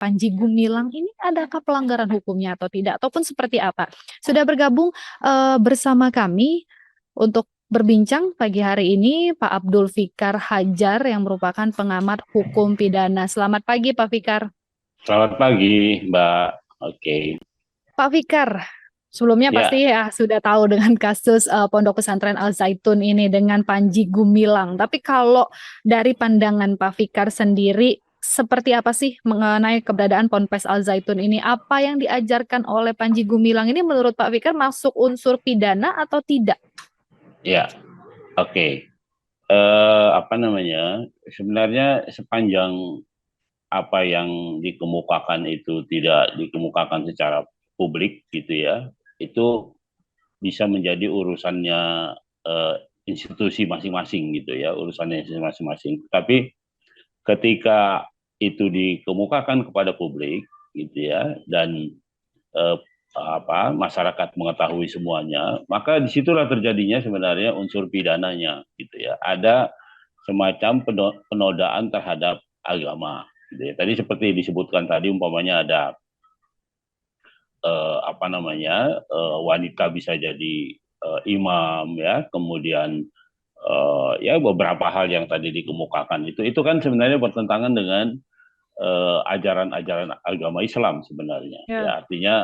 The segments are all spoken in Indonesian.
Panji Gumilang ini adakah pelanggaran hukumnya atau tidak ataupun seperti apa? Sudah bergabung bersama kami untuk berbincang pagi hari ini Pak Abdul Fikar Hajar yang merupakan pengamat hukum pidana. Selamat pagi Pak Fikar. Selamat pagi, Mbak. Oke. Pak Fikar, sebelumnya Ya, pasti ya sudah tahu dengan kasus Pondok Pesantren Al Zaitun ini dengan Panji Gumilang. Tapi kalau dari pandangan Pak Fikar sendiri, seperti apa sih mengenai keberadaan Ponpes Al Zaitun ini? Apa yang diajarkan oleh Panji Gumilang ini menurut Pak Fikar masuk unsur pidana atau tidak? ya. Oke. Apa namanya? Sebenarnya sepanjang apa yang dikemukakan itu tidak dikemukakan secara publik gitu ya, itu bisa menjadi urusannya eh, institusi masing-masing gitu ya, urusannya institusi masing-masing. Tapi ketika itu dikemukakan kepada publik gitu ya, dan eh, masyarakat mengetahui semuanya, maka disitulah terjadinya sebenarnya unsur pidananya gitu ya. Ada semacam penodaan terhadap agama. Gitu ya. Tadi seperti disebutkan tadi, umpamanya ada wanita bisa jadi imam ya, kemudian ya beberapa hal yang tadi dikemukakan itu kan sebenarnya bertentangan dengan ajaran-ajaran agama Islam sebenarnya. Ya. Ya, artinya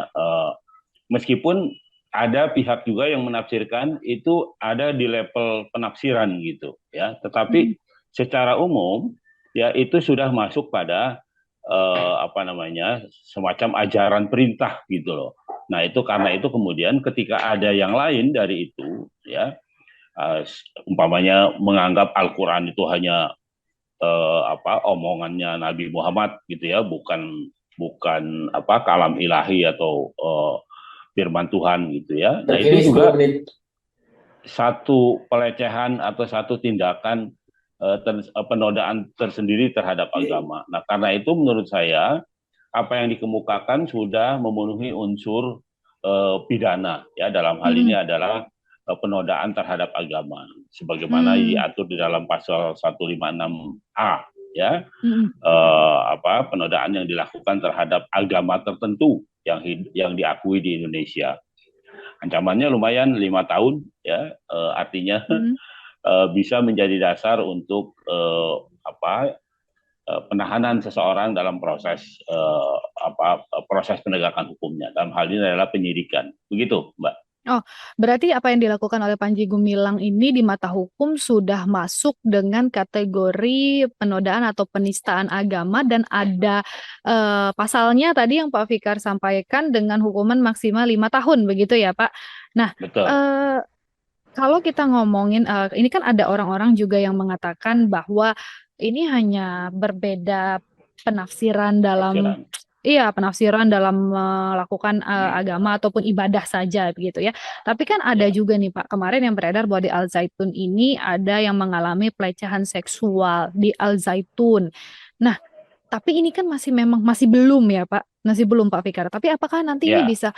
meskipun ada pihak juga yang menafsirkan itu ada di level penafsiran gitu ya, Hmm. tetapi secara umum ya itu sudah masuk pada semacam ajaran perintah gitu loh. Nah, itu karena itu kemudian ketika ada yang lain dari itu ya, umpamanya menganggap Al-Qur'an itu hanya omongannya Nabi Muhammad gitu ya, bukan bukan kalam ilahi atau firman Tuhan gitu ya. Nah, Terkini itu 10 juga menit. satu pelecehan atau satu tindakan penodaan tersendiri terhadap agama. Nah, karena itu menurut saya apa yang dikemukakan sudah memenuhi unsur pidana ya, dalam hal ini Hmm. adalah penodaan terhadap agama sebagaimana Hmm. diatur di dalam pasal 156A ya, Hmm. penodaan yang dilakukan terhadap agama tertentu yang diakui di Indonesia. Ancamannya lumayan 5 tahun ya, artinya Hmm. bisa menjadi dasar untuk penahanan seseorang dalam proses penegakan hukumnya. Dalam hal ini adalah penyidikan. Begitu, Mbak. Oh, berarti apa yang dilakukan oleh Panji Gumilang ini di mata hukum sudah masuk dengan kategori penodaan atau penistaan agama dan ada pasalnya tadi yang Pak Fikar sampaikan dengan hukuman maksimal 5 tahun, begitu ya Pak? Nah, Betul. eh, kalau kita ngomongin, ini kan ada orang-orang juga yang mengatakan bahwa ini hanya berbeda penafsiran dalam Tafsiran. iya, penafsiran dalam melakukan agama ataupun ibadah saja begitu ya. Tapi kan ada Ya. juga nih Pak, kemarin yang beredar bahwa di Al Zaitun ini ada yang mengalami pelecehan seksual di Al Zaitun. Nah, tapi ini kan masih belum ya Pak, masih belum Pak Fikar. Tapi apakah nanti ini Ya. bisa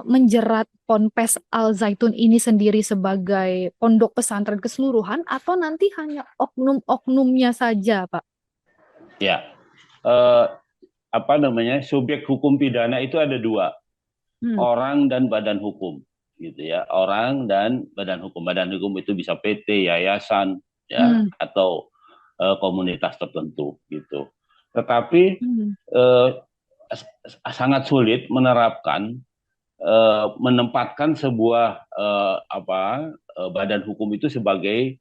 menjerat Ponpes Al Zaitun ini sendiri sebagai pondok pesantren keseluruhan atau nanti hanya oknum-oknumnya saja, Pak? Ya. Subjek hukum pidana itu ada dua, Hmm. orang dan badan hukum gitu ya. Orang dan badan hukum. Badan hukum itu bisa PT, yayasan ya, Hmm. atau komunitas tertentu gitu. Tetapi Hmm. eh, sangat sulit menempatkan sebuah badan hukum itu sebagai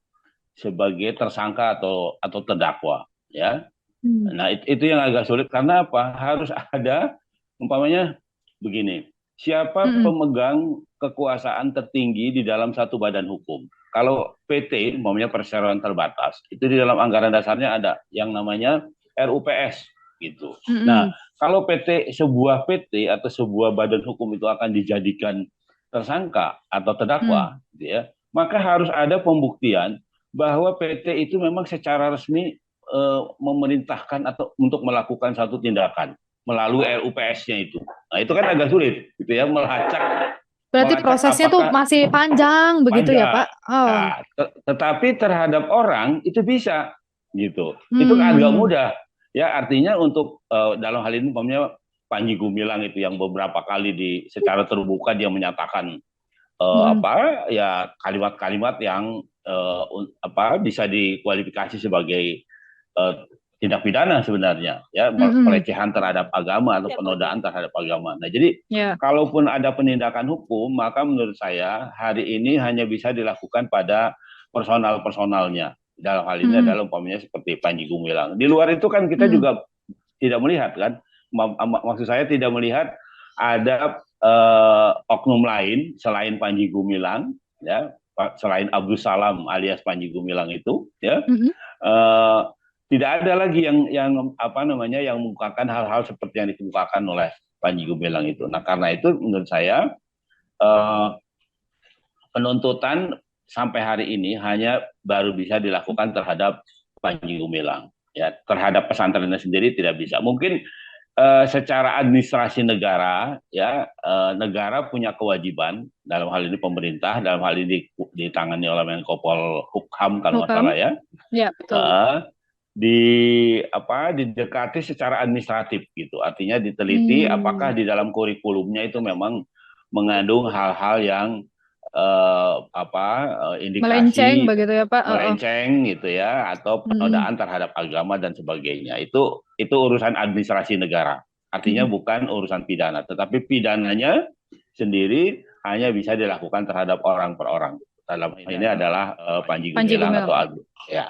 tersangka atau terdakwa ya. Hmm. Nah, itu yang agak sulit karena apa? Harus ada, umpamanya begini, siapa Hmm. pemegang kekuasaan tertinggi di dalam satu badan hukum? Kalau PT, umpamanya perseroan terbatas, itu di dalam anggaran dasarnya ada yang namanya RUPS gitu. Hmm. Nah, kalau sebuah PT atau sebuah badan hukum itu akan dijadikan tersangka atau Hmm. terdakwa, gitu ya, maka harus ada pembuktian bahwa PT itu memang secara resmi memerintahkan atau untuk melakukan satu tindakan melalui RUPS-nya itu. Nah, itu kan agak sulit gitu ya, Berarti melacak prosesnya tuh apakah masih panjang begitu ya, panjang. Pak? Oh. Nah, tetapi terhadap orang itu bisa gitu. Itu agak Hmm. mudah. Ya, artinya untuk dalam hal ini umpamanya Panji Gumilang itu yang beberapa kali secara terbuka dia menyatakan Mm-mm. apa ya kalimat-kalimat yang apa bisa dikualifikasi sebagai eh, tindak pidana sebenarnya ya Mm-mm. pelecehan terhadap agama atau penodaan terhadap agama. Nah, jadi Ya. kalaupun ada penindakan hukum, maka menurut saya hari ini hanya bisa dilakukan pada personal-personalnya. Dalam hal ini Mm-mm. adalah umpamanya seperti Panji Gumilang. Di luar itu kan kita Mm-mm. juga tidak melihat kan. Maksud saya tidak melihat ada oknum lain selain Panji Gumilang, ya, selain Abdus Salam alias Panji Gumilang itu, ya, Mm-mm. eh, tidak ada lagi yang apa namanya yang mengungkapkan hal-hal seperti yang dikemukakan oleh Panji Gumilang itu. Nah, karena itu menurut saya eh, penuntutan sampai hari ini hanya baru bisa dilakukan terhadap Panji Gumilang. Ya, terhadap pesantrennya sendiri tidak bisa. Mungkin secara administrasi negara, ya negara punya kewajiban dalam hal ini pemerintah, dalam hal ini ditangani oleh Menko Polhukam kalau nggak salah Hukam. ya, Ya, betul. uh, di apa didekati secara administratif gitu. Artinya diteliti Hmm. apakah di dalam kurikulumnya itu memang mengandung hal-hal yang apa Melenceng indikasi begitu ya, Pak. melenceng gitu ya atau Mm-mm. penodaan terhadap agama dan sebagainya. Itu urusan administrasi negara. Artinya Mm-mm. bukan urusan pidana, tetapi pidananya sendiri hanya bisa dilakukan terhadap orang per orang. Dalam ini adalah Panji Panji Gumilang atau Gumilang. Agus. Ya,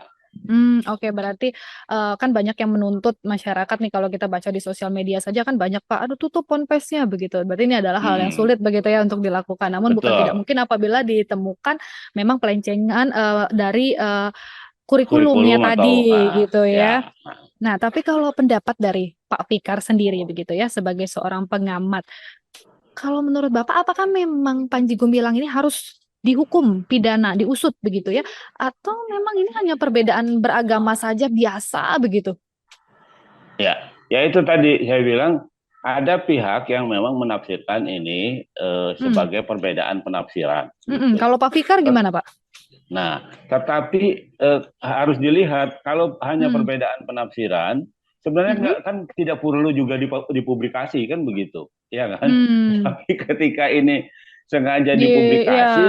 Oke, berarti kan banyak yang menuntut masyarakat nih kalau kita baca di sosial media saja kan banyak Pak, aduh tutup ponpesnya begitu. Berarti ini adalah hal yang hmm, sulit begitu ya untuk dilakukan. Namun bukan tidak betul. mungkin apabila ditemukan memang pelencengan dari kurikulumnya Kurikulum atau tadi gitu ya. ya. Nah, tapi kalau pendapat dari Pak Fikar sendiri begitu ya sebagai seorang pengamat, kalau menurut Bapak, apakah memang Panji Gumilang ini harus dihukum pidana, diusut begitu ya? Atau memang ini hanya perbedaan beragama saja biasa begitu? Ya, ya itu tadi saya bilang ada pihak yang memang menafsirkan ini Hmm. sebagai perbedaan penafsiran Mm-mm. gitu. Kalau Pak Fikar gimana, Pak? Nah, tetapi harus dilihat kalau hanya Hmm. perbedaan penafsiran, sebenarnya Mm-mm. nggak kan tidak perlu juga dipublikasi kan begitu, ya kan? Hmm. Tapi ketika ini sengaja Di ya. dipublikasi,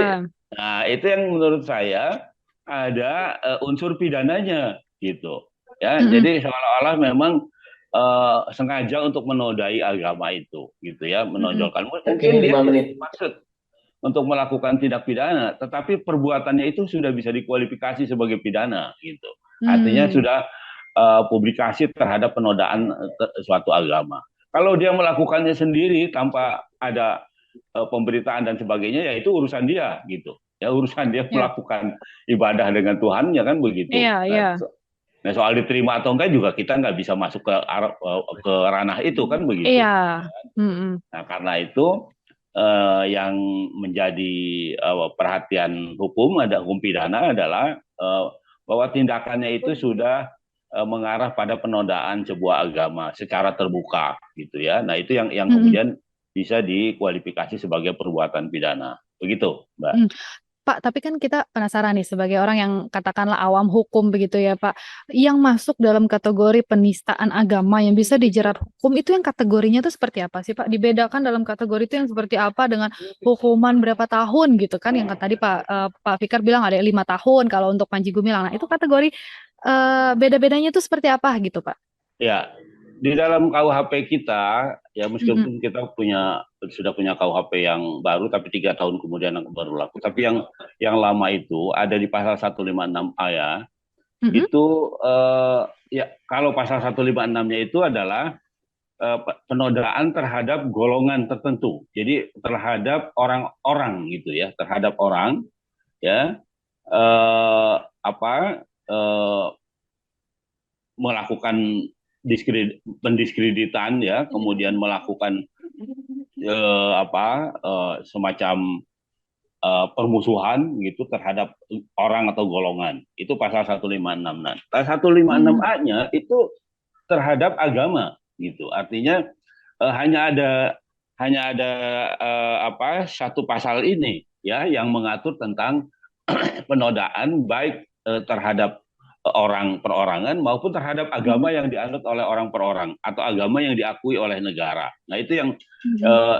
nah itu yang menurut saya ada unsur pidananya gitu, ya. Mm-mm. Jadi seolah-olah memang sengaja untuk menodai agama itu, gitu ya, Mm-mm. menonjolkan. Oke, Mungkin dia 5 tidak menit. maksud untuk melakukan tindak pidana, tetapi perbuatannya itu sudah bisa dikualifikasi sebagai pidana, gitu. Artinya Hmm. sudah publikasi terhadap penodaan suatu agama. Kalau dia melakukannya sendiri tanpa ada pemberitaan dan sebagainya, ya itu urusan dia, gitu. Ya urusan dia Ya. melakukan ibadah dengan Tuhannya kan begitu. Iya, Nah, iya. nah soal diterima atau enggak juga kita nggak bisa masuk ke ranah itu kan begitu. Iya. Mm-mm. Nah, karena itu yang menjadi perhatian hukum ada hukum pidana adalah bahwa tindakannya itu sudah mengarah pada penodaan sebuah agama secara terbuka gitu ya. Nah, itu yang Mm-mm. kemudian bisa dikualifikasi sebagai perbuatan pidana. Begitu, Mbak. Mm. Pak, tapi kan kita penasaran nih sebagai orang yang katakanlah awam hukum begitu ya Pak, yang masuk dalam kategori penistaan agama yang bisa dijerat hukum itu yang kategorinya itu seperti apa sih Pak? Dibedakan dalam kategori itu yang seperti apa dengan hukuman berapa tahun gitu kan? Yang tadi Pak Fikar bilang ada 5 tahun kalau untuk Panji Gumilang. Nah itu kategori beda-bedanya itu seperti apa gitu Pak? Ya, di dalam KUHP kita, ya Mm-mm. meskipun kita sudah punya KUHP yang baru, tapi 3 tahun kemudian yang baru laku. Tapi yang lama itu ada di pasal 156A ya. Mm-mm. Itu ya kalau pasal 156-nya itu adalah penodaan terhadap golongan tertentu. Jadi terhadap orang-orang gitu ya, terhadap orang ya apa melakukan pendiskreditan ya, kemudian melakukan semacam permusuhan gitu terhadap orang atau golongan. Itu pasal 156. Nah, pasal Mm. 156A-nya itu terhadap agama gitu. Artinya hanya ada satu pasal ini ya yang mengatur tentang penodaan baik terhadap orang perorangan maupun terhadap Mhm. agama yang dianut oleh orang per orang atau agama yang diakui oleh negara. Nah, itu Mhm.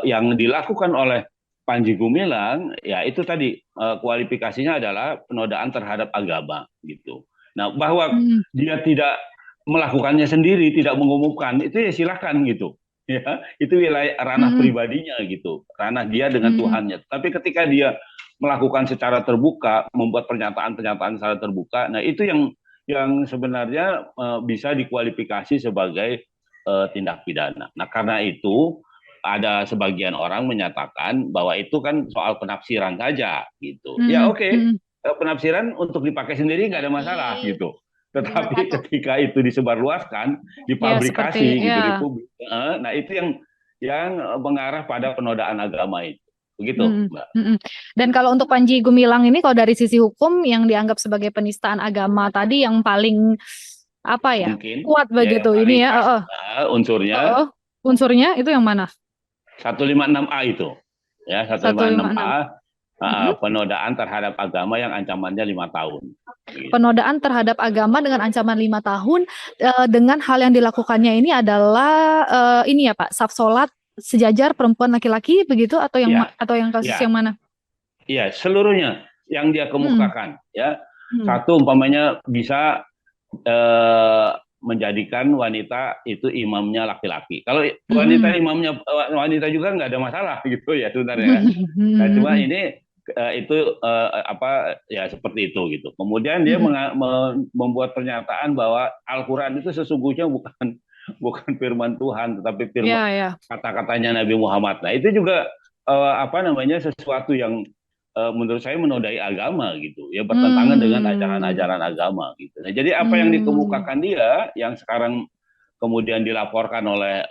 yang dilakukan oleh Panji Gumilang, ya itu tadi kualifikasinya adalah penodaan terhadap agama gitu. Nah, bahwa Mhm. dia tidak melakukannya sendiri, tidak mengumumkan, itu ya silakan gitu. Ya, itu wilayah ranah Mhm. pribadinya gitu, ranah dia dengan Mhm. Tuhannya. Tapi ketika dia melakukan secara terbuka, membuat pernyataan-pernyataan secara terbuka, nah itu yang sebenarnya bisa dikualifikasi sebagai tindak pidana. Nah, karena itu ada sebagian orang menyatakan bahwa itu kan soal penafsiran saja gitu. Ya Mhm. oke, Mhm. penafsiran untuk dipakai sendiri nggak ada masalah gitu. Tetapi ketika itu disebarluaskan, Ya, seperti dipublikasi gitu di ya. publik, nah itu yang mengarah pada penodaan agama itu. Begitu, Mhm. Mbak. Mhm. Dan kalau untuk Panji Gumilang ini, kalau dari sisi hukum yang dianggap sebagai penistaan agama tadi yang paling apa ya, Mungkin kuat ya yang begitu paling ini ya, pas heeh. unsurnya Heeh. Unsurnya itu yang mana? 156A itu. Ya, Satu lima enam. 156A Mhm. penodaan terhadap agama yang ancamannya 5 tahun. Begitu. Penodaan terhadap agama dengan ancaman 5 tahun, dengan hal yang dilakukannya ini adalah ini ya Pak, saf sholat sejajar perempuan laki-laki begitu Ya, atau yang kasus ya, yang mana? ya, seluruhnya yang dia Hmm. kemukakan. Ya, Hmm. satu umpamanya bisa eh, menjadikan wanita itu imamnya laki-laki. Kalau wanita Hmm. imamnya wanita juga nggak ada masalah gitu ya sebenarnya. Nah, cuma ini itu apa ya seperti itu gitu. Kemudian dia membuat pernyataan bahwa Al-Qur'an itu sesungguhnya bukan bukan firman Tuhan, tetapi firman Ya, ya. kata-katanya Nabi Muhammad. Nah, itu juga apa namanya sesuatu yang menurut saya menodai agama gitu, ya bertentangan dengan Hmm. ajaran-ajaran agama gitu. Nah, jadi apa yang Hmm. dikemukakan dia, yang sekarang kemudian dilaporkan oleh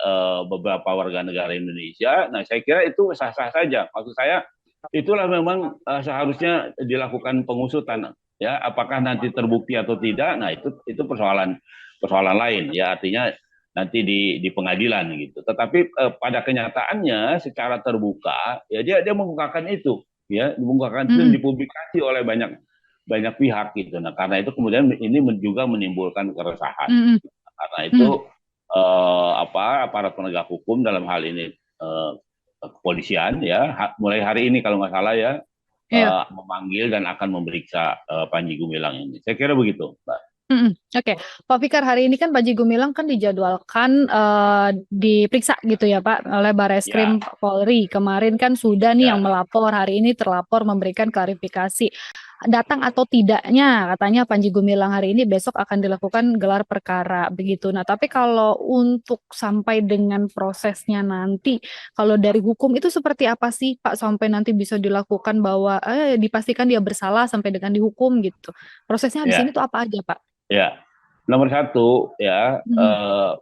beberapa warga negara Indonesia, nah saya kira itu sah-sah saja. Maksud saya itulah memang seharusnya dilakukan pengusutan, ya apakah nanti terbukti atau tidak, nah itu persoalan persoalan lain, ya artinya nanti di pengadilan gitu. Tetapi pada kenyataannya secara terbuka, ya dia mengukakan itu, ya dibukakan itu Hmm. dipublikasi oleh banyak banyak pihak gitu. Nah karena itu kemudian ini juga menimbulkan keresahan. Hmm. Karena itu Hmm. apa aparat penegak hukum dalam hal ini kepolisian ya mulai hari ini kalau nggak salah ya Iya. memanggil dan akan memeriksa Panji Gumilang ini. Saya kira begitu, Mbak. Oke, Pak Fikar, hari ini kan Panji Gumilang kan dijadwalkan diperiksa gitu ya Pak oleh Ya, Bareskrim Polri. Kemarin kan sudah nih yang ya, melapor, hari ini terlapor memberikan klarifikasi. Datang atau tidaknya katanya Panji Gumilang hari ini, besok akan dilakukan gelar perkara begitu. Nah, tapi kalau untuk sampai dengan prosesnya nanti, kalau dari hukum itu seperti apa sih Pak sampai nanti bisa dilakukan bahwa dipastikan dia bersalah sampai dengan dihukum gitu. Prosesnya habis ini ya, tuh apa aja Pak? ya. Nomor satu ya Mhm.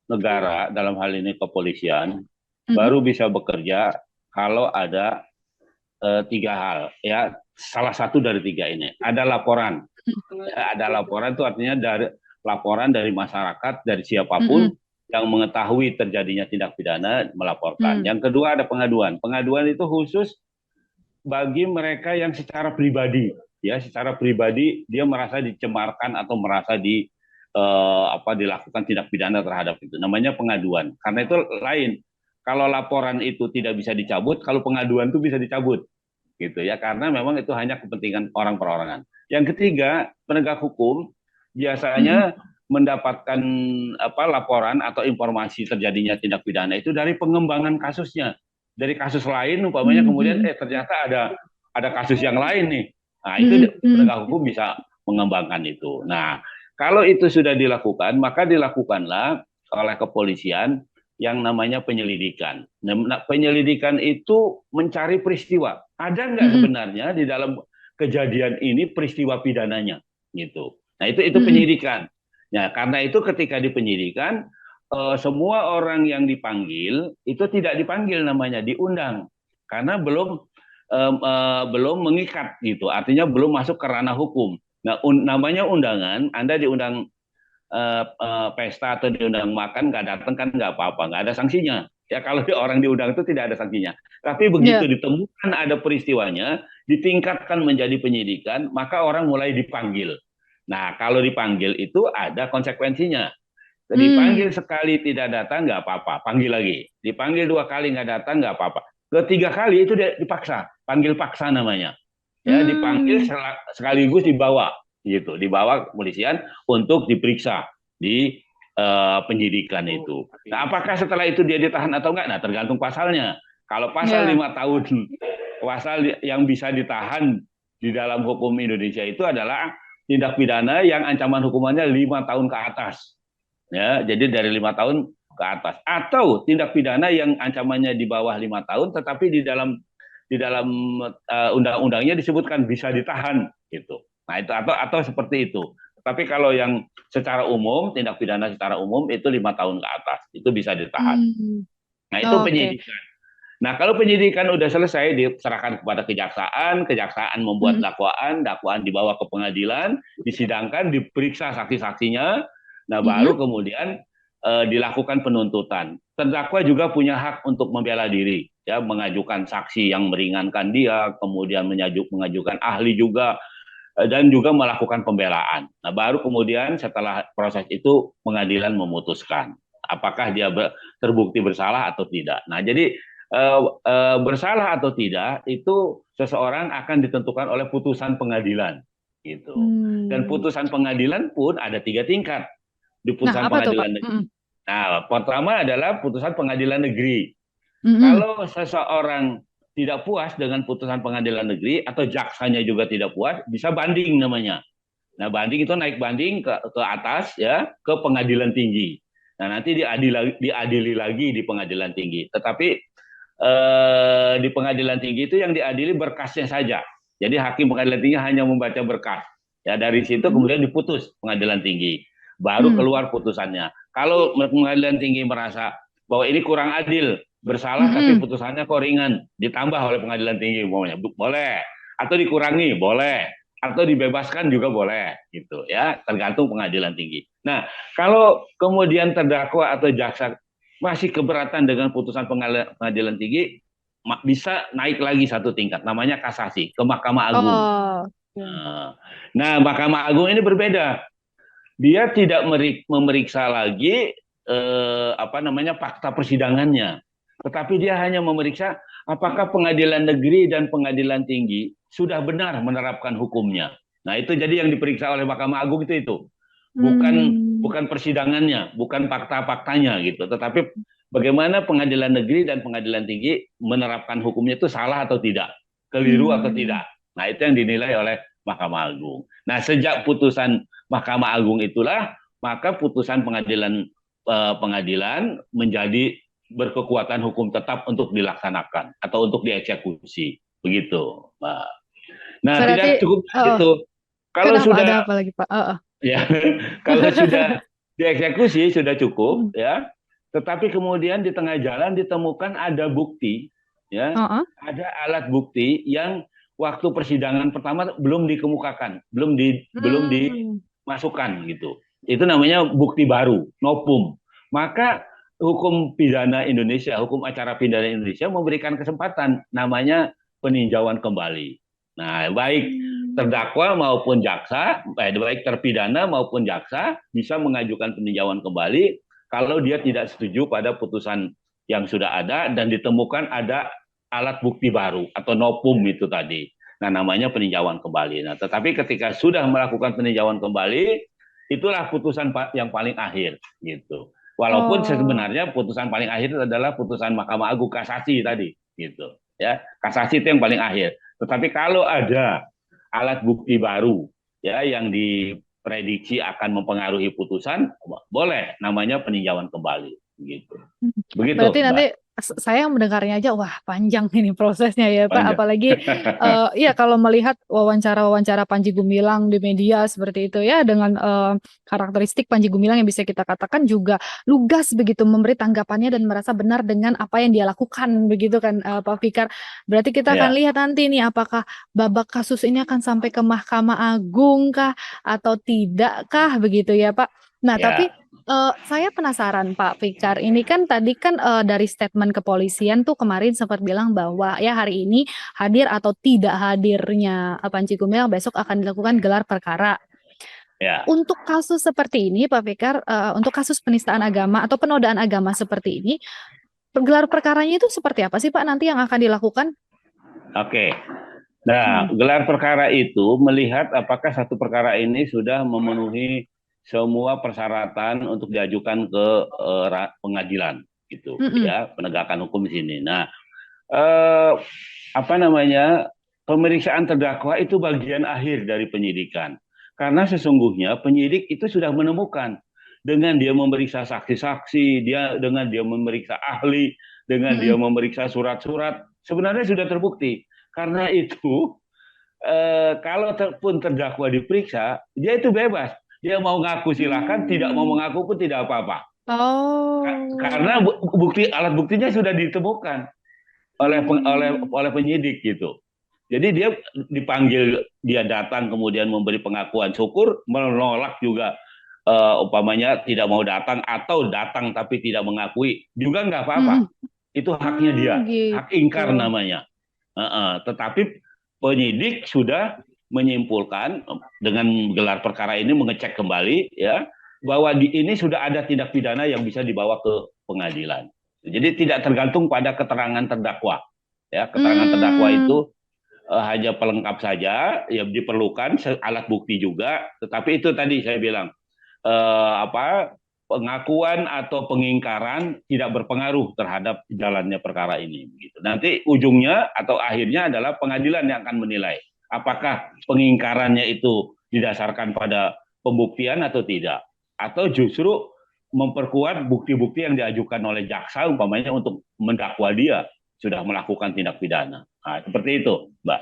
negara dalam hal ini kepolisian Mhm. baru bisa bekerja kalau ada tiga hal ya. Salah satu dari tiga ini ada laporan. Ya, ada laporan itu artinya dari laporan dari masyarakat dari siapapun Mhm. yang mengetahui terjadinya tindak pidana melaporkan. Mhm. Yang kedua ada pengaduan. Pengaduan itu khusus bagi mereka yang secara pribadi ya secara pribadi dia merasa dicemarkan atau merasa apa dilakukan tindak pidana terhadap itu namanya pengaduan. Karena itu lain. Kalau laporan itu tidak bisa dicabut, kalau pengaduan itu bisa dicabut gitu ya karena memang itu hanya kepentingan orang perorangan. Yang ketiga, penegak hukum Mhm. biasanya mendapatkan apa laporan atau informasi terjadinya tindak pidana itu dari pengembangan kasusnya. Dari kasus lain umpamanya kemudian Mhm. ternyata ada kasus yang lain nih. Nah, itu Mhm. Mhm. penegak hukum bisa mengembangkan itu. Nah, kalau itu sudah dilakukan, maka dilakukanlah oleh kepolisian yang namanya penyelidikan. Nah, penyelidikan itu mencari peristiwa. Ada nggak Mhm. sebenarnya di dalam kejadian ini peristiwa pidananya gitu. Nah itu Mhm. penyidikan. Nah karena itu ketika di penyidikan semua orang yang dipanggil itu tidak dipanggil namanya diundang karena belum mengikat gitu. Artinya belum masuk ke ranah hukum. Nah namanya undangan. Anda diundang pesta atau diundang makan nggak datang kan nggak apa-apa, nggak ada sanksinya. Ya kalau orang diundang itu tidak ada sanksinya. Tapi begitu Ya. ditemukan ada peristiwanya, ditingkatkan menjadi penyidikan, maka orang mulai dipanggil. Nah, kalau dipanggil itu ada konsekuensinya. Hmm. Dipanggil sekali tidak datang nggak apa-apa, panggil lagi. Dipanggil 2 kali nggak datang nggak apa-apa. Ketiga kali itu dipaksa, panggil paksa namanya. Ya, dipanggil Hmm. sekaligus dibawa, gitu, dibawa kepolisian untuk diperiksa di penyidikan itu. Nah, apakah setelah itu dia ditahan atau enggak? Nah, tergantung pasalnya. Kalau pasal Ya. 5 tahun, pasal yang bisa ditahan di dalam hukum Indonesia itu adalah tindak pidana yang ancaman hukumannya 5 tahun ke atas. Ya, jadi dari 5 tahun ke atas. Atau tindak pidana yang ancamannya di bawah 5 tahun, tetapi di dalam undang-undangnya disebutkan bisa ditahan gitu. Nah itu atau seperti itu. Tapi kalau yang secara umum, tindak pidana secara umum itu 5 tahun ke atas, itu bisa ditahan. Hmm. Nah itu Oke. penyidikan. Nah kalau penyidikan udah selesai diserahkan kepada kejaksaan, kejaksaan membuat Hmm. dakwaan, dakwaan dibawa ke pengadilan, disidangkan, diperiksa saksi-saksinya, nah Hmm. baru kemudian dilakukan penuntutan. Terdakwa juga punya hak untuk membela diri, ya mengajukan saksi yang meringankan dia, kemudian mengajukan ahli juga, dan juga melakukan pembelaan. Nah, baru kemudian setelah proses itu pengadilan memutuskan apakah dia terbukti bersalah atau tidak. Nah, jadi bersalah atau tidak itu seseorang akan ditentukan oleh putusan pengadilan gitu. Dan Hmm. putusan pengadilan pun ada 3 tingkat di Nah, putusan apa tuh, Pak? pengadilan negeri. Hmm. Nah, pertama adalah putusan pengadilan negeri. Hmm. Kalau seseorang tidak puas dengan putusan pengadilan negeri atau jaksanya juga tidak puas, bisa banding namanya. Nah, banding itu naik banding ke atas ya, ke pengadilan tinggi. Nah, nanti diadili lagi di pengadilan tinggi. Tetapi di pengadilan tinggi itu yang diadili berkasnya saja. Jadi hakim pengadilan tinggi hanya membaca berkas. Ya, dari situ Hmm. kemudian diputus pengadilan tinggi. Baru Hmm. keluar putusannya. Kalau pengadilan tinggi merasa bahwa ini kurang adil, bersalah tapi Hmm. putusannya kok ringan, ditambah oleh pengadilan tinggi umpamanya, boleh, atau dikurangi boleh, atau dibebaskan juga boleh, gitu ya, tergantung pengadilan tinggi. Nah, kalau kemudian terdakwa atau jaksa masih keberatan dengan putusan pengadilan tinggi, bisa naik lagi 1 tingkat, namanya kasasi ke Mahkamah Agung. Oh. Oke. Nah, Mahkamah Agung ini berbeda, dia tidak memeriksa lagi fakta persidangannya, tetapi dia hanya memeriksa apakah pengadilan negeri dan pengadilan tinggi sudah benar menerapkan hukumnya. Nah itu jadi yang diperiksa oleh Mahkamah Agung itu bukan Hmm. bukan persidangannya, bukan fakta-faktanya gitu, tetapi bagaimana pengadilan negeri dan pengadilan tinggi menerapkan hukumnya itu salah atau tidak, keliru atau Hmm. tidak. Nah itu yang dinilai oleh Mahkamah Agung. Nah sejak putusan Mahkamah Agung itulah maka putusan pengadilan menjadi berkekuatan hukum tetap untuk dilaksanakan atau untuk dieksekusi begitu, Mbak. Nah Berarti, tidak cukup oh, itu, kalau kenapa? sudah Ada apa lagi, Pak? ya kalau sudah dieksekusi sudah cukup Hmm. ya, tetapi kemudian di tengah jalan ditemukan ada bukti, ya Oh. ada alat bukti yang waktu persidangan pertama belum dikemukakan, belum Hmm. dimasukkan gitu. Itu namanya bukti baru, novum. Maka hukum pidana Indonesia, hukum acara pidana Indonesia memberikan kesempatan namanya peninjauan kembali. Nah, baik Hmm. terdakwa maupun jaksa, baik terpidana maupun jaksa bisa mengajukan peninjauan kembali kalau dia tidak setuju pada putusan yang sudah ada dan ditemukan ada alat bukti baru atau novum itu tadi. Nah, namanya peninjauan kembali. Nah, tetapi ketika sudah melakukan peninjauan kembali, itulah putusan yang paling akhir gitu. Walaupun Oh. sebenarnya putusan paling akhir adalah putusan Mahkamah Agung kasasi tadi gitu. Ya, kasasi itu yang paling akhir. Tetapi kalau ada alat bukti baru ya yang diprediksi akan mempengaruhi putusan, boleh namanya peninjauan kembali gitu. Hmm. Begitu, Berarti nanti Mbak. saya mendengarnya aja, wah panjang ini prosesnya ya Pak. Panjang. Apalagi ya kalau melihat wawancara-wawancara Panji Gumilang di media seperti itu ya, dengan karakteristik Panji Gumilang yang bisa kita katakan juga lugas begitu memberi tanggapannya dan merasa benar dengan apa yang dia lakukan begitu kan, Pak Fikar. Berarti kita akan Ya, lihat nanti nih apakah babak kasus ini akan sampai ke Mahkamah Agung kah atau tidak kah begitu ya Pak. Nah tapi ya, saya penasaran Pak Fikar, ini kan tadi kan, dari statement kepolisian tuh kemarin sempat bilang bahwa ya hari ini hadir atau tidak hadirnya, Panji Gumilang besok akan dilakukan gelar perkara. Ya, Untuk kasus seperti ini, Pak Fikar, untuk kasus penistaan agama atau penodaan agama seperti ini, gelar perkaranya itu seperti apa sih Pak nanti yang akan dilakukan? oke. Nah, Hmm. gelar perkara itu melihat apakah satu perkara ini sudah memenuhi semua persyaratan untuk diajukan ke pengadilan, gitu Mm-mm. ya, penegakan hukum di sini. Nah, eh, apa namanya, pemeriksaan terdakwa itu bagian akhir dari penyidikan. Karena sesungguhnya penyidik itu sudah menemukan dengan dia memeriksa saksi-saksi, dengan dia memeriksa ahli, dengan dia Mm-mm. memeriksa surat-surat, sebenarnya sudah terbukti. Karena itu kalau pun terdakwa diperiksa, dia itu bebas. Dia mau ngaku silakan, tidak mau Hmm. mengaku pun tidak apa-apa. Karena Oh. alat buktinya sudah ditemukan Hmm. oleh penyidik gitu. Jadi dia dipanggil, dia datang kemudian memberi pengakuan, syukur, menolak juga, umpamanya tidak mau datang atau datang tapi tidak mengakui juga nggak apa-apa. Mm-mm. Itu haknya dia, Ah, hak gitu. ingkar namanya. Tetapi penyidik sudah menyimpulkan dengan gelar perkara ini, mengecek kembali ya bahwa ini sudah ada tindak pidana yang bisa dibawa ke pengadilan. Jadi tidak tergantung pada keterangan terdakwa. Ya, keterangan terdakwa Hmm. itu hanya pelengkap saja, ya diperlukan alat bukti juga. Tetapi itu tadi saya bilang, apa, pengakuan atau pengingkaran tidak berpengaruh terhadap jalannya perkara ini. Begitu. Nanti ujungnya atau akhirnya adalah pengadilan yang akan menilai apakah pengingkarannya itu didasarkan pada pembuktian atau tidak, atau justru memperkuat bukti-bukti yang diajukan oleh jaksa umpamanya untuk mendakwa dia sudah melakukan tindak pidana. Nah, seperti itu, Mbak.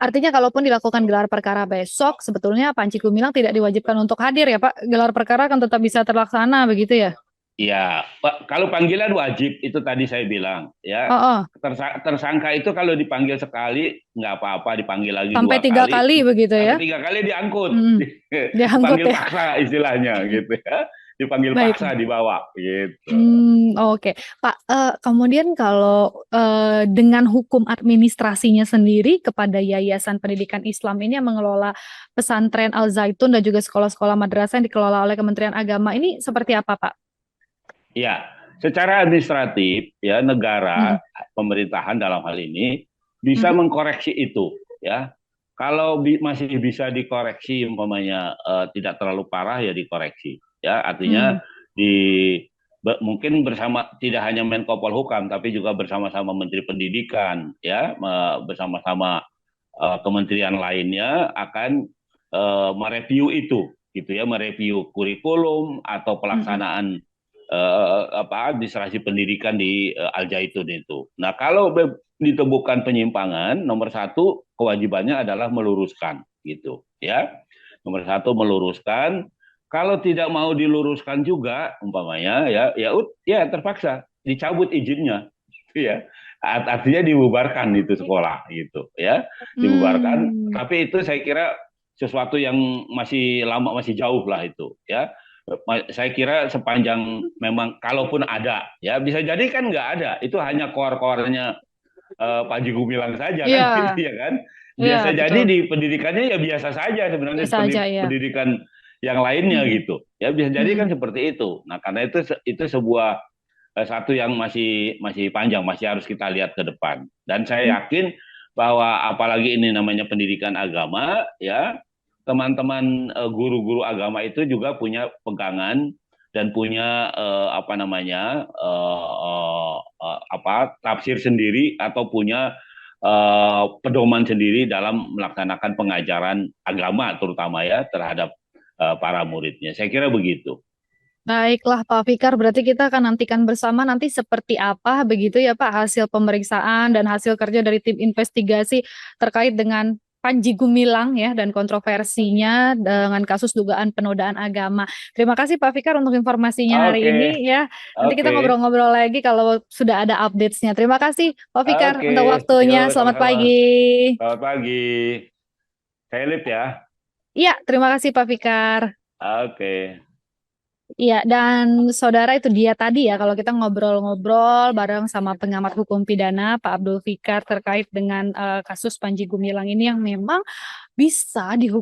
Artinya kalaupun dilakukan gelar perkara besok, sebetulnya Panji Gumilang tidak diwajibkan untuk hadir ya Pak. Gelar perkara kan tetap bisa terlaksana begitu ya? Ya, Pak, kalau panggilan wajib itu tadi saya bilang ya. Oh, oh. Tersangka itu kalau dipanggil sekali nggak apa-apa, dipanggil lagi Sampai 2 kali, 3 kali begitu ya? sampai 3 kali diangkut, Hmm. Diangkut dipanggil ya. paksa istilahnya gitu ya, dipanggil Baik. paksa dibawa gitu. Oke. Pak, kemudian kalau dengan hukum administrasinya sendiri kepada Yayasan Pendidikan Islam ini yang mengelola pesantren Al Zaitun dan juga sekolah-sekolah madrasah yang dikelola oleh Kementerian Agama ini seperti apa, Pak? Ya, secara administratif ya negara, Mm-mm. pemerintahan dalam hal ini bisa Mm-mm. mengkoreksi itu ya. Kalau masih bisa dikoreksi umpamanya tidak terlalu parah ya dikoreksi ya. Artinya Mm. di mungkin bersama tidak hanya Menko Polhukam tapi juga bersama-sama Menteri Pendidikan ya, bersama-sama kementerian lainnya akan mereview itu gitu ya, mereview kurikulum atau Mm-mm. pelaksanaan administrasi pendidikan di Al Zaitun itu. Nah, kalau ditemukan penyimpangan, nomor satu kewajibannya adalah meluruskan, gitu, ya. Nomor satu meluruskan. Kalau tidak mau diluruskan juga, umpamanya, ya terpaksa dicabut izinnya, gitu ya. Artinya dibubarkan itu sekolah, gitu, ya, dibubarkan. Hmm. Tapi itu saya kira sesuatu yang masih lama, masih jauh lah itu, ya. Saya kira sepanjang memang kalaupun ada ya bisa jadi kan nggak ada, itu hanya koar-koarnya Panji Gumilang saja kan gitu Iya, ya kan, iya biasa jadi betul. di pendidikannya ya biasa saja sebenarnya Biasa aja seperti ya. pendidikan yang lainnya Mm-mm. gitu ya, bisa jadi kan Mm-mm. seperti itu. Nah karena itu sebuah satu yang masih masih panjang, masih harus kita lihat ke depan, dan saya yakin bahwa apalagi ini namanya pendidikan agama ya, teman-teman guru-guru agama itu juga punya pegangan dan punya apa namanya apa tafsir sendiri atau punya pedoman sendiri dalam melaksanakan pengajaran agama terutama ya terhadap para muridnya. Saya kira begitu. Baiklah Pak Fikar, berarti kita akan nantikan bersama nanti seperti apa begitu ya Pak hasil pemeriksaan dan hasil kerja dari tim investigasi terkait dengan Panji Gumilang ya dan kontroversinya dengan kasus dugaan penodaan agama. Terima kasih Pak Fikar untuk informasinya hari Oke, ini ya. Nanti kita oke, ngobrol-ngobrol lagi kalau sudah ada updates-nya. Terima kasih Pak Fikar oke. untuk waktunya. Yuk, Selamat sama-sama. pagi. Selamat pagi. Saya Lip ya. Iya, terima kasih Pak Fikar. Oke. Iya, dan saudara itu dia tadi ya, kalau kita ngobrol-ngobrol bareng sama pengamat hukum pidana Pak Abdul Fikar terkait dengan kasus Panji Gumilang ini yang memang bisa dihukum